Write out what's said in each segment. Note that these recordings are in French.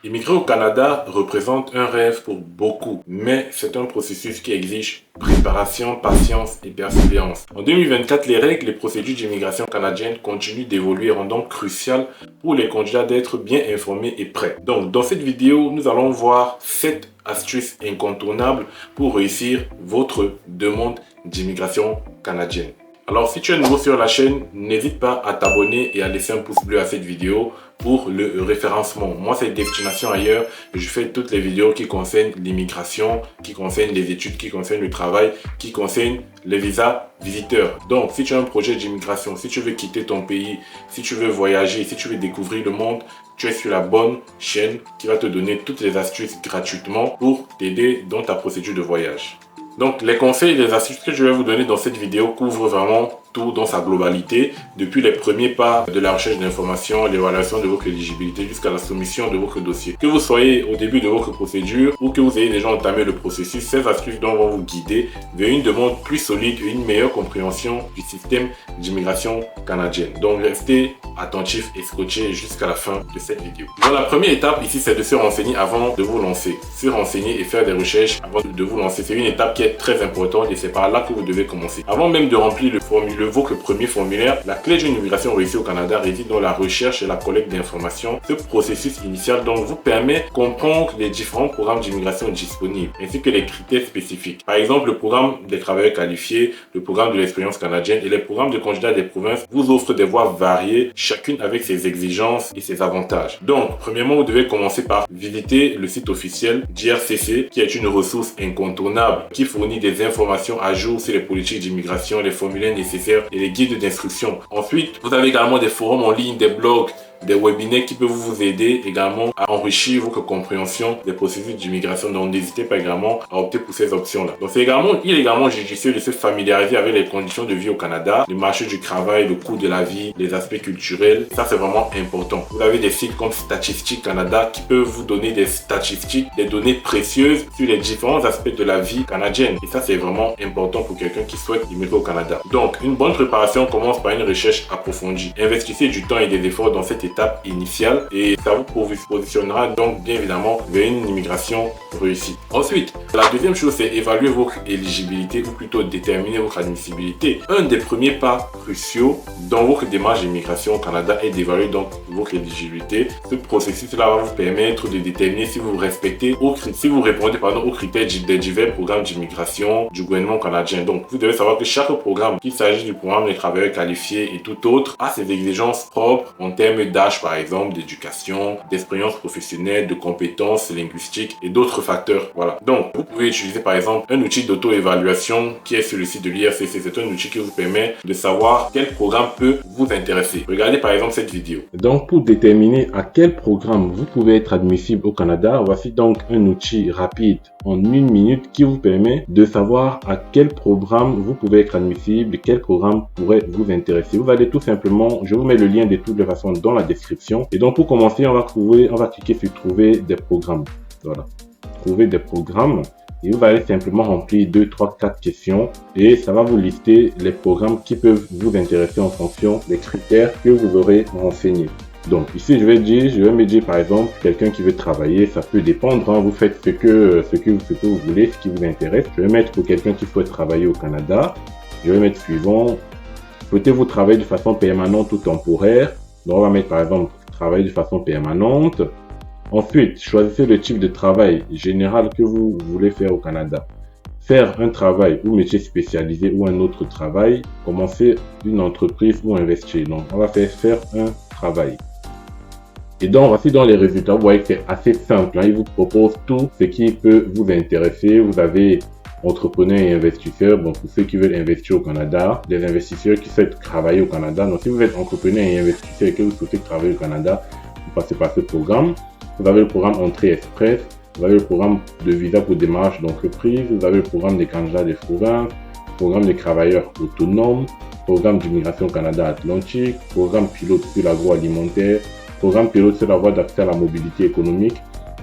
Immigrer au Canada représente un rêve pour beaucoup, mais c'est un processus qui exige préparation, patience et persévérance. En 2024, les règles et procédures d'immigration canadienne continuent d'évoluer, rendant crucial pour les candidats d'être bien informés et prêts. Donc, dans cette vidéo, nous allons voir 7 astuces incontournables pour réussir votre demande d'immigration canadienne. Alors, si tu es nouveau sur la chaîne, n'hésite pas à t'abonner et à laisser un pouce bleu à cette vidéo pour le référencement. Moi, c'est Destination Ailleurs. Je fais toutes les vidéos qui concernent l'immigration, qui concernent les études, qui concernent le travail, qui concernent les visas visiteurs. Donc, si tu as un projet d'immigration, si tu veux quitter ton pays, si tu veux voyager, si tu veux découvrir le monde, tu es sur la bonne chaîne qui va te donner toutes les astuces gratuitement pour t'aider dans ta procédure de voyage. Donc, les conseils et les astuces que je vais vous donner dans cette vidéo couvrent vraiment tout dans sa globalité, depuis les premiers pas de la recherche d'informations, l'évaluation de votre éligibilité jusqu'à la soumission de votre dossier. Que vous soyez au début de votre procédure ou que vous ayez déjà entamé le processus, ces astuces vont vous guider vers une demande plus solide et une meilleure compréhension du système d'immigration canadienne. Donc, restez attentifs et scotchés jusqu'à la fin de cette vidéo. Donc, la première étape ici, c'est de se renseigner avant de vous lancer. Se renseigner et faire des recherches avant de vous lancer. C'est une étape qui est très importante et c'est par là que vous devez commencer. Avant même de remplir votre premier formulaire, la clé d'une immigration réussie au Canada réside dans la recherche et la collecte d'informations. Ce processus initial donc vous permet de comprendre les différents programmes d'immigration disponibles ainsi que les critères spécifiques. Par exemple, le programme des travailleurs qualifiés, le programme de l'expérience canadienne et les programmes de candidats des provinces vous offrent des voies variées, chacune avec ses exigences et ses avantages. Donc, premièrement, vous devez commencer par visiter le site officiel d'IRCC qui est une ressource incontournable qui fournit des informations à jour sur les politiques d'immigration, les formulaires nécessaires et les guides d'instruction. Ensuite, vous avez également des forums en ligne, des blogs, des webinaires qui peuvent vous aider également à enrichir votre compréhension des processus d'immigration. Donc, n'hésitez pas également à opter pour ces options-là. Donc, il est également judicieux de se familiariser avec les conditions de vie au Canada, le marché du travail, le coût de la vie, les aspects culturels. Ça, c'est vraiment important. Vous avez des sites comme Statistique Canada qui peuvent vous donner des statistiques, des données précieuses sur les différents aspects de la vie canadienne. Et ça, c'est vraiment important pour quelqu'un qui souhaite immigrer au Canada. Donc, une bonne préparation commence par une recherche approfondie. Investissez du temps et des efforts dans cette étape initiale et ça vous positionnera donc bien évidemment vers une immigration réussie. Ensuite, la deuxième chose, c'est évaluer votre éligibilité ou plutôt déterminer votre admissibilité. Un des premiers pas cruciaux dans votre démarche d'immigration au Canada est d'évaluer donc votre éligibilité. Ce processus-là va vous permettre de déterminer si vous respectez si vous répondez aux critères des divers programmes d'immigration du gouvernement canadien. Donc, vous devez savoir que chaque programme, qu'il s'agisse du programme des travailleurs qualifiés et tout autre, a ses exigences propres en termes d'âge, par exemple, d'éducation, d'expérience professionnelle, de compétences linguistiques et d'autres facteurs. Voilà. Donc, vous pouvez utiliser par exemple un outil d'auto-évaluation qui est sur le site de l'IRCC. C'est un outil qui vous permet de savoir quel programme peut vous intéresser. Regardez par exemple cette vidéo. Donc, pour déterminer à quel programme vous pouvez être admissible au Canada, voici donc un outil rapide en 1 minute qui vous permet de savoir à quel programme vous pouvez être admissible et quel programme pourrait vous intéresser. Vous allez tout simplement, je vous mets le lien de toutes les façons dans la description. Et donc pour commencer, on va cliquer sur trouver des programmes. Voilà. Trouver des programmes. Et vous allez simplement remplir 2, 3, 4 questions et ça va vous lister les programmes qui peuvent vous intéresser en fonction des critères que vous aurez renseignés. Donc ici je vais me dire par exemple quelqu'un qui veut travailler, ça peut dépendre, hein, vous faites ce que vous voulez, ce qui vous intéresse. Je vais mettre pour quelqu'un qui souhaite travailler au Canada, je vais mettre suivant, souhaitez-vous travailler de façon permanente ou temporaire. Donc on va mettre par exemple travailler de façon permanente. Ensuite, choisissez le type de travail général que vous voulez faire au Canada. Faire un travail ou métier spécialisé ou un autre travail, commencer une entreprise ou investir. Donc on va faire un travail. Et donc, voici dans les résultats, vous voyez que c'est assez simple. Hein. Il vous propose tout ce qui peut vous intéresser. Vous avez entrepreneurs et investisseurs. Bon, pour ceux qui veulent investir au Canada, des investisseurs qui souhaitent travailler au Canada. Donc, si vous êtes entrepreneur et investisseur et que vous souhaitez travailler au Canada, vous passez par ce programme. Vous avez le programme Entrée Express. Vous avez le programme de visa pour démarche d'entreprise. Vous avez le programme des candidats des provinces, programme des travailleurs autonomes, programme d'immigration Canada Atlantique, programme pilote sur l'agroalimentaire, programme pilote sur la voie d'accès à la mobilité économique,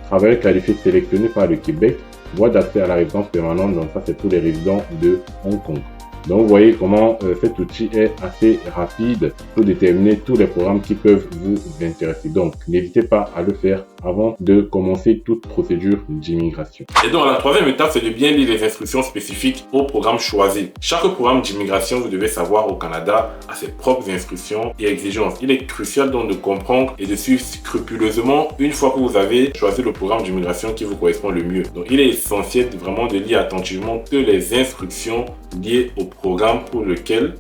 travailleurs qualifiés sélectionnés par le Québec, voie d'accès à la résidence permanente. Donc ça, c'est pour les résidents de Hong Kong. Donc vous voyez comment cet outil est assez rapide pour déterminer tous les programmes qui peuvent vous intéresser. Donc n'hésitez pas à le faire avant de commencer toute procédure d'immigration. Et donc la troisième étape, c'est de bien lire les instructions spécifiques au programme choisi. Chaque programme d'immigration, vous devez savoir, au Canada, a ses propres instructions et exigences. Il est crucial donc de comprendre et de suivre scrupuleusement une fois que vous avez choisi le programme d'immigration qui vous correspond le mieux. Donc il est essentiel vraiment de lire attentivement toutes les instructions liées au programme pour lequel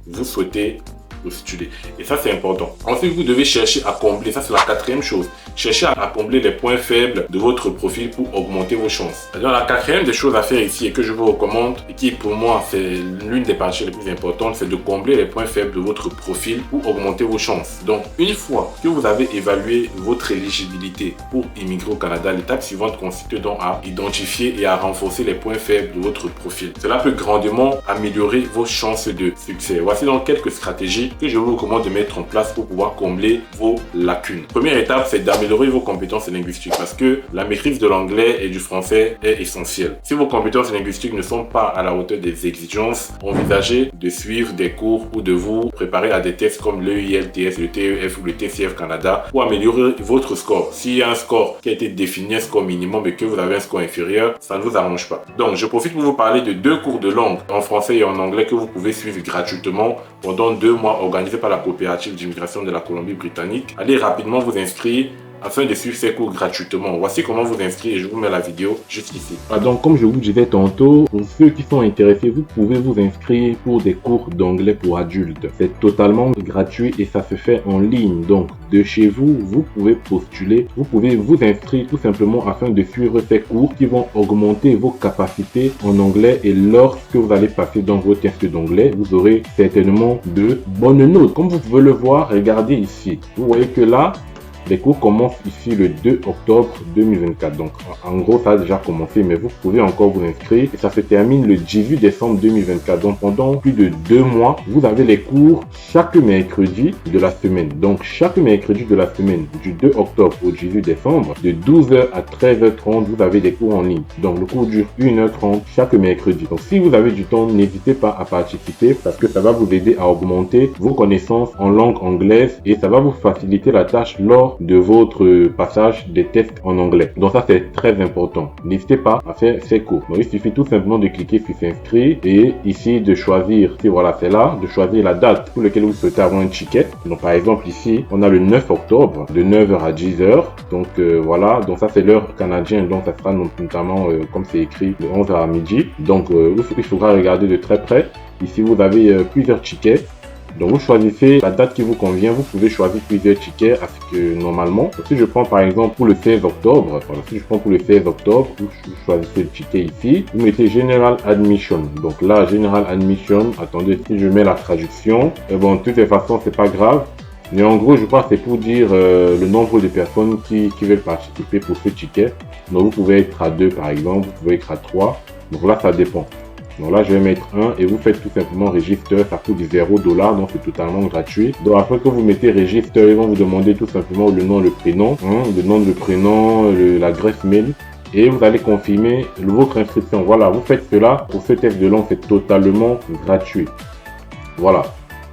vous souhaitez postuler. Et ça, c'est important. Ensuite, vous devez chercher à combler, ça c'est la quatrième chose, chercher à combler les points faibles de votre profil pour augmenter vos chances. Alors, la quatrième des choses à faire ici et que je vous recommande, et qui pour moi c'est l'une des parties les plus importantes, c'est de combler les points faibles de votre profil pour augmenter vos chances. Donc, une fois que vous avez évalué votre éligibilité pour immigrer au Canada, l'étape suivante consiste donc à identifier et à renforcer les points faibles de votre profil. Cela peut grandement améliorer vos chances de succès. Voici donc quelques stratégies que je vous recommande de mettre en place pour pouvoir combler vos lacunes. Première étape, c'est d'améliorer vos compétences linguistiques parce que la maîtrise de l'anglais et du français est essentielle. Si vos compétences linguistiques ne sont pas à la hauteur des exigences, envisagez de suivre des cours ou de vous préparer à des tests comme le IELTS, le TEF ou le TCF Canada pour améliorer votre score. S'il y a un score qui a été défini, un score minimum et que vous avez un score inférieur, ça ne vous arrange pas. Donc, je profite pour vous parler de 2 cours de langue en français et en anglais que vous pouvez suivre gratuitement pendant 2 mois organisé par la coopérative d'immigration de la Colombie-Britannique. Allez rapidement vous inscrire afin de suivre ces cours gratuitement. Voici comment vous inscrire et je vous mets la vidéo juste ici. Donc comme je vous disais tantôt, pour ceux qui sont intéressés, vous pouvez vous inscrire pour des cours d'anglais pour adultes. C'est totalement gratuit et ça se fait en ligne. Donc de chez vous, vous pouvez postuler, vous pouvez vous inscrire tout simplement afin de suivre ces cours qui vont augmenter vos capacités en anglais et lorsque vous allez passer dans vos tests d'anglais, vous aurez certainement de bonnes notes. Comme vous pouvez le voir, regardez ici. Vous voyez que là, les cours commencent ici le 2 octobre 2024. Donc, en gros, ça a déjà commencé, mais vous pouvez encore vous inscrire. Et ça se termine le 18 décembre 2024. Donc, pendant plus de 2 mois, vous avez les cours chaque mercredi de la semaine. Donc, chaque mercredi de la semaine, du 2 octobre au 18 décembre, de 12h à 13h30, vous avez des cours en ligne. Donc, le cours dure 1h30 chaque mercredi. Donc, si vous avez du temps, n'hésitez pas à participer parce que ça va vous aider à augmenter vos connaissances en langue anglaise et ça va vous faciliter la tâche lors de votre passage des tests en anglais. Donc ça c'est très important. N'hésitez pas à faire ces cours. Donc il suffit tout simplement de cliquer sur s'inscrire et ici de choisir, si voilà c'est là, de choisir la date pour laquelle vous souhaitez avoir un ticket. Donc par exemple ici on a le 9 octobre de 9h à 10h. Donc voilà, donc ça c'est l'heure canadienne. Donc ça sera notamment comme c'est écrit de 11h à midi. Donc il faudra regarder de très près. Ici vous avez plusieurs tickets. Donc vous choisissez la date qui vous convient, vous pouvez choisir plusieurs tickets parce que normalement, si je prends par exemple pour le 16 octobre, voilà, si je prends pour le 16 octobre, vous choisissez le ticket ici, vous mettez General Admission. Donc là, General Admission, attendez, si je mets la traduction, et bon, de toutes les façons, c'est pas grave. Mais en gros, je crois que c'est pour dire le nombre de personnes qui veulent participer pour ce ticket. Donc vous pouvez être à 2 par exemple, vous pouvez être à 3. Donc là, ça dépend. Donc là, je vais mettre 1 et vous faites tout simplement register, ça coûte $0, donc c'est totalement gratuit. Donc après que vous mettez register, ils vont vous demander tout simplement le nom, le prénom, le nom, le prénom, l'adresse mail. Et vous allez confirmer votre inscription. Voilà, vous faites cela. Pour ce test de langue, c'est totalement gratuit. Voilà.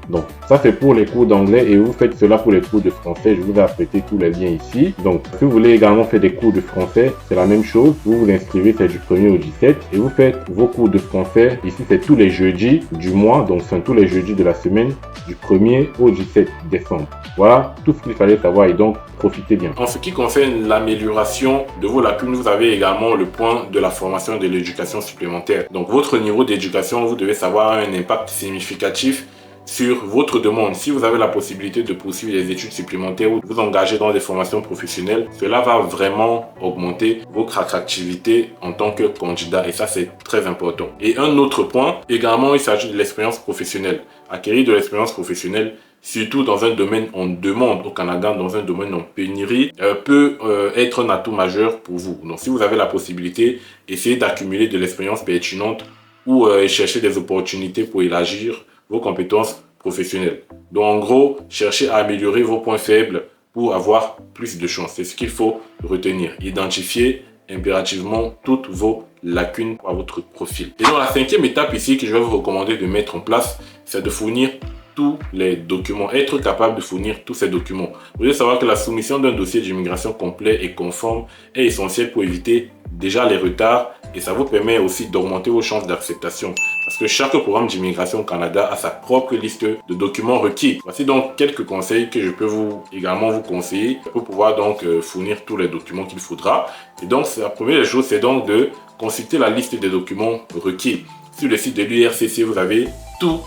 Donc, ça c'est pour les cours d'anglais et vous faites cela pour les cours de français. Je vous ai apprêté tous les liens ici. Donc, si vous voulez également faire des cours de français, c'est la même chose. Vous vous inscrivez, c'est du 1er au 17 et vous faites vos cours de français. Ici, c'est tous les jeudis du mois. Donc, c'est tous les jeudis de la semaine du 1er au 17 décembre. Voilà tout ce qu'il fallait savoir et donc profitez bien. En ce qui concerne l'amélioration de vos lacunes, vous avez également le point de la formation et de l'éducation supplémentaire. Donc, votre niveau d'éducation, vous devez savoir, a un impact significatif sur votre demande. Si vous avez la possibilité de poursuivre les études supplémentaires ou de vous engager dans des formations professionnelles, cela va vraiment augmenter votre attractivité en tant que candidat et ça c'est très important. Et un autre point, également il s'agit de l'expérience professionnelle. Acquérir de l'expérience professionnelle, surtout dans un domaine en demande au Canada, dans un domaine en pénurie, peut être un atout majeur pour vous. Donc si vous avez la possibilité, essayez d'accumuler de l'expérience pertinente ou chercher des opportunités pour élargir vos compétences professionnelles. Donc en gros, cherchez à améliorer vos points faibles pour avoir plus de chance. C'est ce qu'il faut retenir. Identifiez impérativement toutes vos lacunes à votre profil. Et donc la cinquième étape ici que je vais vous recommander de mettre en place, c'est de fournir tous les documents, être capable de fournir tous ces documents. Vous devez savoir que la soumission d'un dossier d'immigration complet et conforme est essentielle pour éviter déjà les retards et ça vous permet aussi d'augmenter vos chances d'acceptation. Parce que chaque programme d'immigration au Canada a sa propre liste de documents requis. Voici donc quelques conseils que je peux également vous conseiller pour pouvoir donc fournir tous les documents qu'il faudra. Et donc la première chose, c'est donc de consulter la liste des documents requis. Sur le site de l'IRCC, vous avez toutes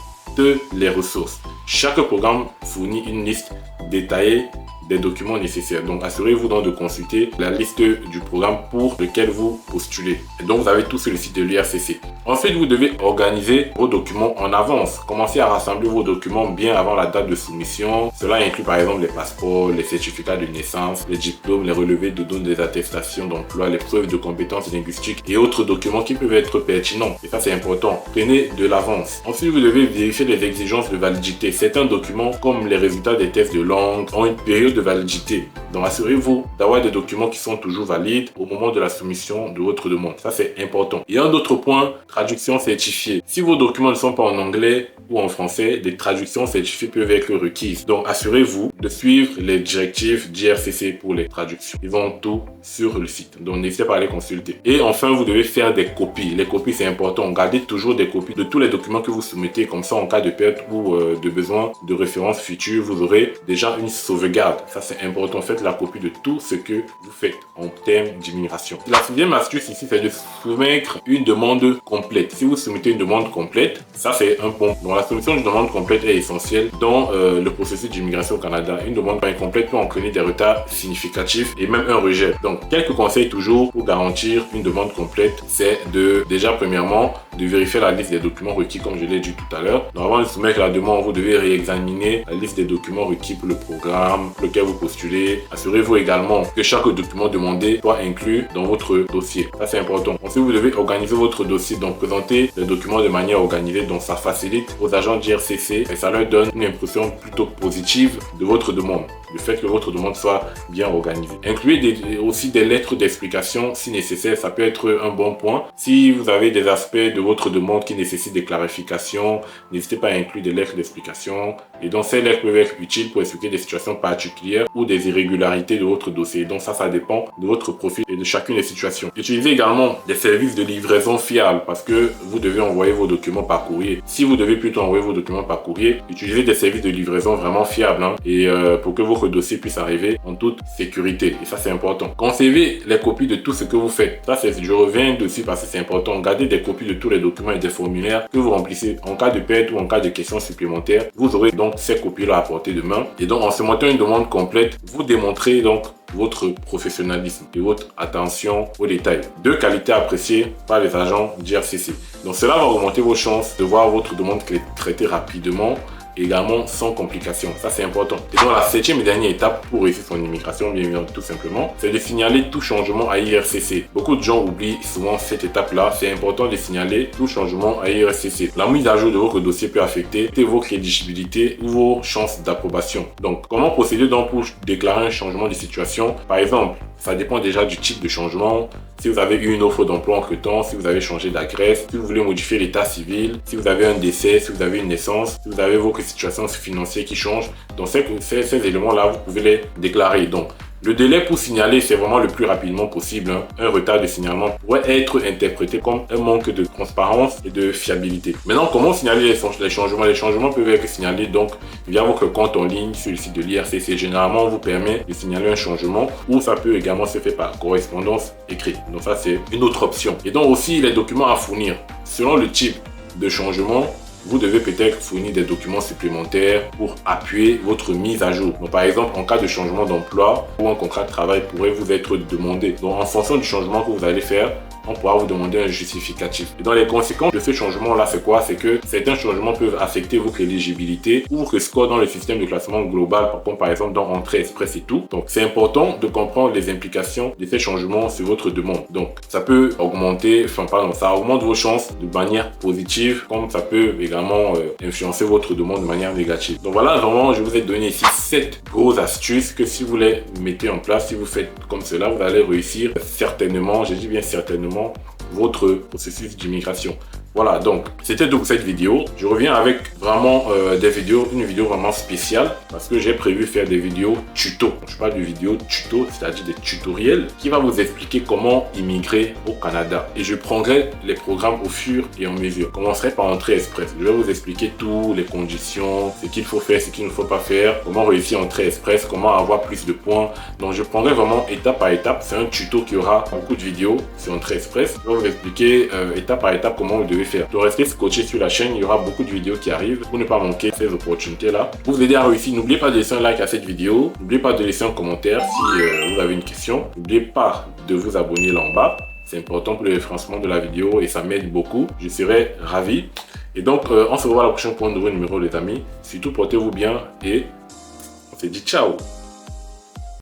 les ressources. Chaque programme fournit une liste détaillée des documents nécessaires. Donc, assurez-vous donc de consulter la liste du programme pour lequel vous postulez. Et donc, vous avez tout sur le site de l'IRCC. Ensuite, vous devez organiser vos documents en avance. Commencez à rassembler vos documents bien avant la date de soumission. Cela inclut par exemple les passeports, les certificats de naissance, les diplômes, les relevés de dons des attestations d'emploi, les preuves de compétences linguistiques et autres documents qui peuvent être pertinents. Et ça, c'est important. Prenez de l'avance. Ensuite, vous devez vérifier les exigences de validité. Certains documents, comme les résultats des tests de langue, ont une période de validité. Donc, assurez-vous d'avoir des documents qui sont toujours valides au moment de la soumission de votre demande. Ça, c'est important. Et un autre point, traduction certifiée. Si vos documents ne sont pas en anglais ou en français, des traductions certifiées peuvent être requises. Donc, assurez-vous de suivre les directives d'IRCC pour les traductions. Ils ont tout sur le site. Donc, n'hésitez pas à les consulter. Et enfin, vous devez faire des copies. Les copies, c'est important. Gardez toujours des copies de tous les documents que vous soumettez. Comme ça, en cas de perte ou de besoin de référence future, vous aurez déjà une sauvegarde. Ça, c'est important. Faites la copie de tout ce que vous faites en termes d'immigration. La sixième astuce ici, c'est de soumettre une demande complète. Si vous soumettez une demande complète, ça, c'est un bon. Donc, la soumission d'une demande complète est essentielle dans le processus d'immigration au Canada. Une demande pas incomplète peut entraîner des retards significatifs et même un rejet. Donc, quelques conseils toujours pour garantir une demande complète, c'est de, déjà, premièrement, de vérifier la liste des documents requis, comme je l'ai dit tout à l'heure. Donc, avant de soumettre la demande, vous devez réexaminer la liste des documents requis pour le programme pour lequel vous postulez. Assurez-vous également que chaque document demandé soit inclus dans votre dossier. Ça, c'est important. Ensuite, vous devez organiser votre dossier, donc présenter les documents de manière organisée. Donc, ça facilite aux agents d'IRCC et ça leur donne une impression plutôt positive de votre demande. Le fait que votre demande soit bien organisée. Incluez aussi des lettres d'explication si nécessaire, ça peut être un bon point. Si vous avez des aspects de votre demande qui nécessitent des clarifications, n'hésitez pas à inclure des lettres d'explication. Et donc ces lettres peuvent être utiles pour expliquer des situations particulières ou des irrégularités de votre dossier. Donc ça dépend de votre profil et de chacune des situations. Utilisez également des services de livraison fiables parce que vous devez envoyer vos documents par courrier. Si vous devez plutôt envoyer vos documents par courrier, utilisez des services de livraison vraiment fiables et pour que votre dossier puisse arriver en toute sécurité. Et ça, c'est important. Conservez les copies de tout ce que vous faites. Ça, je reviens dessus parce que c'est important. Gardez des copies de tous les documents et des formulaires que vous remplissez en cas de perte ou en cas de questions supplémentaires. Vous aurez donc ces copies-là à portée de main. Et donc, en soumettant une demande complète, vous démontrez donc votre professionnalisme et votre attention aux détails. Deux qualités appréciées par les agents d'IRCC. Donc, cela va augmenter vos chances de voir votre demande traitée rapidement, également sans complications. Ça, c'est important. Et donc, la septième et dernière étape pour réussir son immigration, bien évidemment, tout simplement, c'est de signaler tout changement à IRCC. Beaucoup de gens oublient souvent cette étape-là. C'est important de signaler tout changement à IRCC. La mise à jour de votre dossier peut affecter vos crédibilités ou vos chances d'approbation. Donc, comment procéder donc pour déclarer un changement de situation? Par exemple, ça dépend déjà du type de changement. Si vous avez eu une offre d'emploi entre-temps, si vous avez changé d'adresse, si vous voulez modifier l'état civil, si vous avez un décès, si vous avez une naissance, si vous avez vos situations financières qui changent. Donc ces éléments-là, vous pouvez les déclarer. Donc, le délai pour signaler, c'est vraiment le plus rapidement possible. Un retard de signalement pourrait être interprété comme un manque de transparence et de fiabilité. Maintenant, comment signaler les changements? Les changements peuvent être signalés donc via votre compte en ligne sur le site de l'IRCC. Généralement, on vous permet de signaler un changement ou ça peut également se faire par correspondance écrite. Donc ça, c'est une autre option. Et donc aussi, les documents à fournir. Selon le type de changement, vous devez peut-être fournir des documents supplémentaires pour appuyer votre mise à jour. Donc, par exemple, en cas de changement d'emploi ou un contrat de travail pourrait vous être demandé. Donc, en fonction du changement que vous allez faire, on pourra vous demander un justificatif. Et dans les conséquences de ce changement-là, c'est quoi? C'est que certains changements peuvent affecter votre éligibilité ou votre score dans le système de classement global, comme par exemple dans Entrée Express et tout. Donc, c'est important de comprendre les implications de ces changements sur votre demande. Donc, ça peut augmenter, ça augmente vos chances de manière positive, comme ça peut également influencer votre demande de manière négative. Donc, voilà, vraiment, je vous ai donné ici 7 grosses astuces que si vous les mettez en place, si vous faites comme cela, vous allez réussir certainement, je dis bien certainement, votre processus d'immigration. Voilà, donc c'était tout pour cette vidéo. Je reviens avec vraiment une vidéo vraiment spéciale parce que j'ai prévu faire des vidéos tuto. Je parle de vidéos tuto, c'est-à-dire des tutoriels qui va vous expliquer comment immigrer au Canada. Et je prendrai les programmes au fur et à mesure. Je commencerai par Entrée Express. Je vais vous expliquer toutes les conditions, ce qu'il faut faire, ce qu'il ne faut pas faire, comment réussir Entrée Express, comment avoir plus de points. Donc je prendrai vraiment étape par étape. C'est un tuto qui aura beaucoup de vidéos sur Entrée Express. Je vais vous expliquer étape par étape comment vous devez faire. Donc restez scotché sur la chaîne, il y aura beaucoup de vidéos qui arrivent pour ne pas manquer ces opportunités-là. Pour vous aider à réussir, n'oubliez pas de laisser un like à cette vidéo. N'oubliez pas de laisser un commentaire si vous avez une question. N'oubliez pas de vous abonner là en bas. C'est important pour le référencement de la vidéo et ça m'aide beaucoup. Je serai ravi. Et donc, on se revoit la prochaine pour un nouveau numéro les amis. Surtout, portez-vous bien et on se dit ciao.